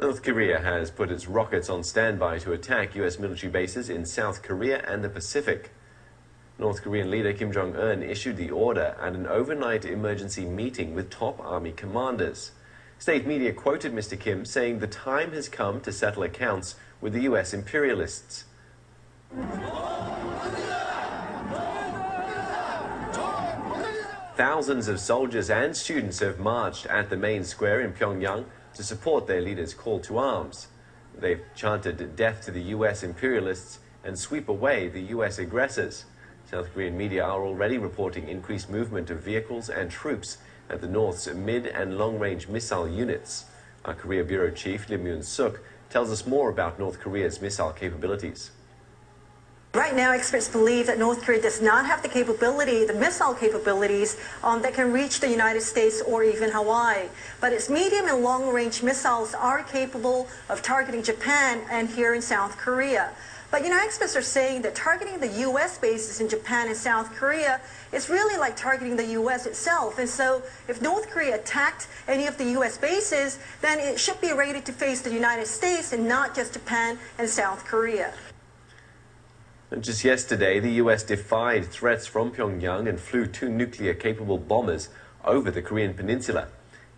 North Korea has put its rockets on standby to attack U.S. military bases in South Korea and the Pacific. North Korean leader Kim Jong-un issued the order at an overnight emergency meeting with top army commanders. State media quoted Mr. Kim saying the time has come to settle accounts with the U.S. imperialists. Thousands of soldiers and students have marched at the main square in Pyongyang to support their leader's call to arms. They've chanted death to the U.S. imperialists and sweep away the U.S. aggressors. South Korean media are already reporting increased movement of vehicles and troops at the North's mid- and long-range missile units. Our Korea Bureau Chief Lim Yoon-suk tells us more about North Korea's missile capabilities. Right now, experts believe that North Korea does not have the capability, the missile capabilities, that can reach the United States or even Hawaii. But its medium and long-range missiles are capable of targeting Japan and here in South Korea. But, experts are saying that targeting the U.S. bases in Japan and South Korea is really like targeting the U.S. itself. And so if North Korea attacked any of the U.S. bases, then it should be ready to face the United States and not just Japan and South Korea. And just yesterday, the U.S. defied threats from Pyongyang and flew 2 nuclear-capable bombers over the Korean peninsula.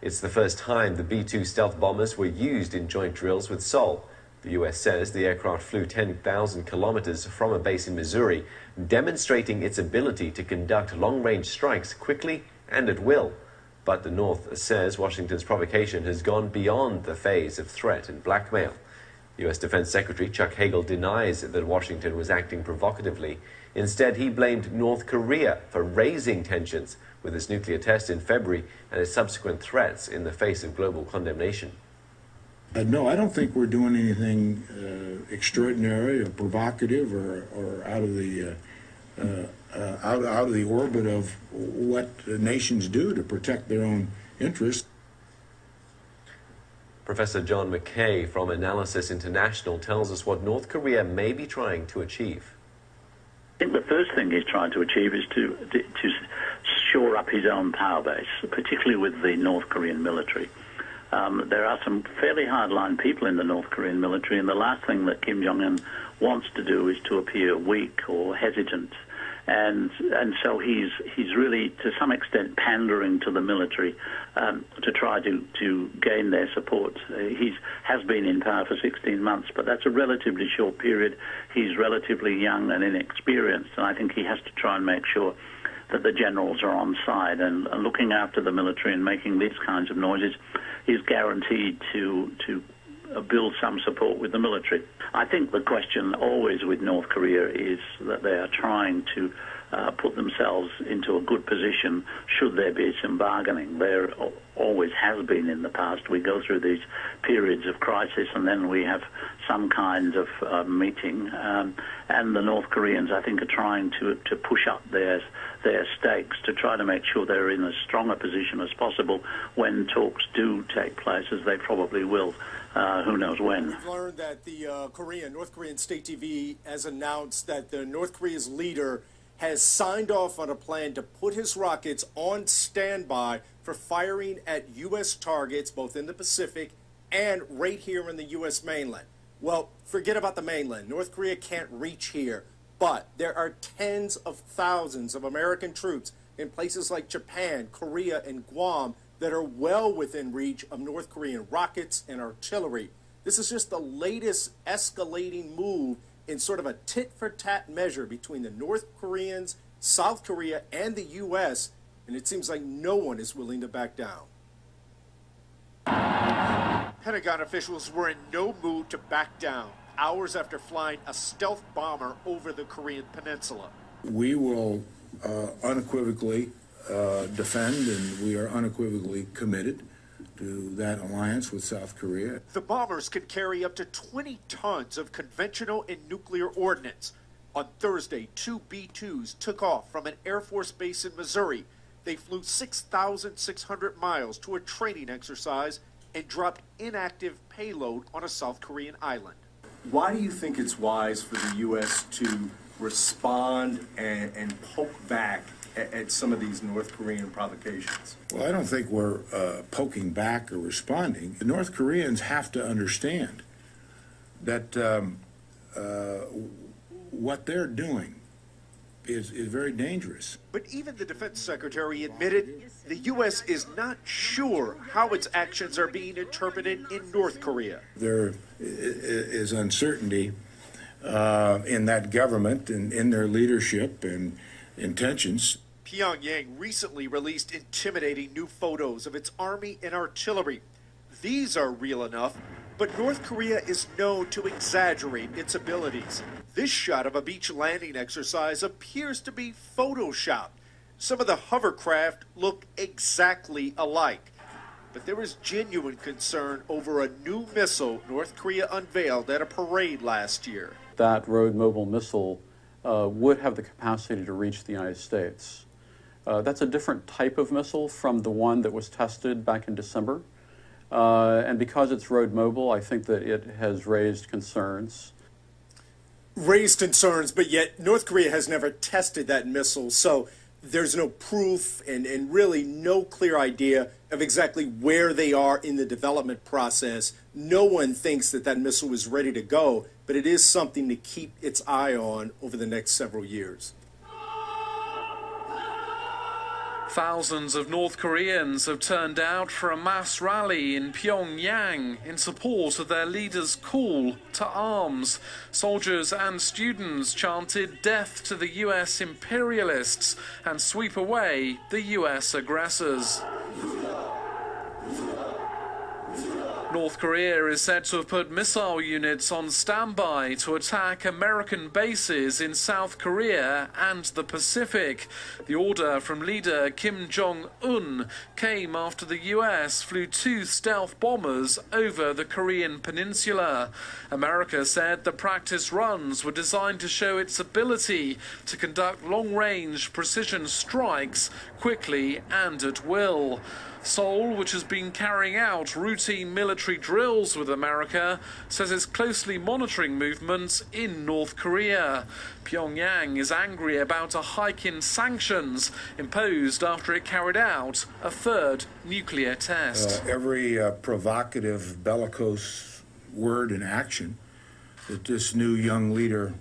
It's the first time the B-2 stealth bombers were used in joint drills with Seoul. The U.S. says the aircraft flew 10,000 kilometers from a base in Missouri, demonstrating its ability to conduct long-range strikes quickly and at will. But the North says Washington's provocation has gone beyond the phase of threat and blackmail. U.S. Defense Secretary Chuck Hagel denies that Washington was acting provocatively. Instead, he blamed North Korea for raising tensions with its nuclear test in February and its subsequent threats in the face of global condemnation. No, I don't think we're doing anything extraordinary or provocative or out of the out of the orbit of what nations do to protect their own interests. Professor John McKay from Analysis International tells us what North Korea may be trying to achieve. I think the first thing he's trying to achieve is to shore up his own power base, particularly with the North Korean military. There are some fairly hardline people in the North Korean military, and the last thing that Kim Jong-un wants to do is to appear weak or hesitant. And so he's really, to some extent, pandering to the military to try to gain their support. He has been in power for 16 months, but that's a relatively short period. He's relatively young and inexperienced, and I think he has to try and make sure that the generals are on side. And looking after the military and making these kinds of noises is guaranteed to build some support with the military. I think the question always with North Korea is that they are trying to put themselves into a good position should there be some bargaining. There always has been in the past. We go through these periods of crisis and then we have some kind of meeting. And the North Koreans, I think, are trying to push up their stakes to try to make sure they're in as strong a position as possible when talks do take place, as they probably will. Who knows when. We've learned that the North Korean state TV has announced that the North Korea's leader has signed off on a plan to put his rockets on standby for firing at U.S. targets, both in the Pacific and right here in the U.S. mainland. Well, forget about the mainland. North Korea can't reach here, but there are tens of thousands of American troops in places like Japan, Korea, and Guam that are well within reach of North Korean rockets and artillery. This is just the latest escalating move in sort of a tit-for-tat measure between the North Koreans, South Korea, and the U.S., and it seems like no one is willing to back down. Pentagon officials were in no mood to back down hours after flying a stealth bomber over the Korean peninsula. We will unequivocally defend, and we are unequivocally committed to that alliance with South Korea. The bombers can carry up to 20 tons of conventional and nuclear ordnance. On Thursday, 2 B-2s took off from an Air Force base in Missouri. They flew 6,600 miles to a training exercise and dropped inactive payload on a South Korean island. Why do you think it's wise for the U.S. to respond and poke back at some of these North Korean provocations? Well, I don't think we're poking back or responding. The North Koreans have to understand that what they're doing is very dangerous. But even the defense secretary admitted the U.S. is not sure how its actions are being interpreted in North Korea. There is uncertainty in that government and in their leadership and intentions. Pyongyang recently released intimidating new photos of its army and artillery. These are real enough, but North Korea is known to exaggerate its abilities. This shot of a beach landing exercise appears to be photoshopped. Some of the hovercraft look exactly alike. But there is genuine concern over a new missile North Korea unveiled at a parade last year. That road mobile missile would have the capacity to reach the United States. That's a different type of missile from the one that was tested back in December. And because it's road mobile, I think that it has raised concerns. Raised concerns, but yet North Korea has never tested that missile, so there's no proof and really no clear idea of exactly where they are in the development process. No one thinks that that missile is ready to go, but it is something to keep its eye on over the next several years. Thousands of North Koreans have turned out for a mass rally in Pyongyang in support of their leader's call to arms. Soldiers and students chanted death to the US imperialists and sweep away the US aggressors. North Korea is said to have put missile units on standby to attack American bases in South Korea and the Pacific. The order from leader Kim Jong-un came after the US flew 2 stealth bombers over the Korean peninsula. America said the practice runs were designed to show its ability to conduct long-range precision strikes quickly and at will. Seoul, which has been carrying out routine military drills with America, says it's closely monitoring movements in North Korea. Pyongyang is angry about a hike in sanctions imposed after it carried out a 3rd nuclear test. Every provocative, bellicose word and action that this new young leader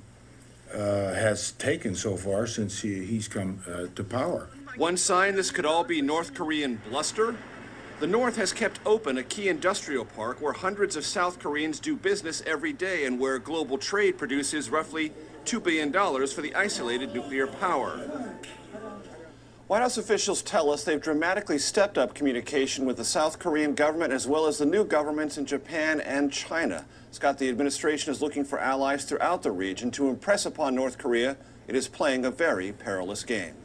has taken so far since he's come to power. One sign this could all be North Korean bluster? The North has kept open a key industrial park where hundreds of South Koreans do business every day and where global trade produces roughly $2 billion for the isolated nuclear power. White House officials tell us they've dramatically stepped up communication with the South Korean government as well as the new governments in Japan and China. Scott, the administration is looking for allies throughout the region to impress upon North Korea it is playing a very perilous game.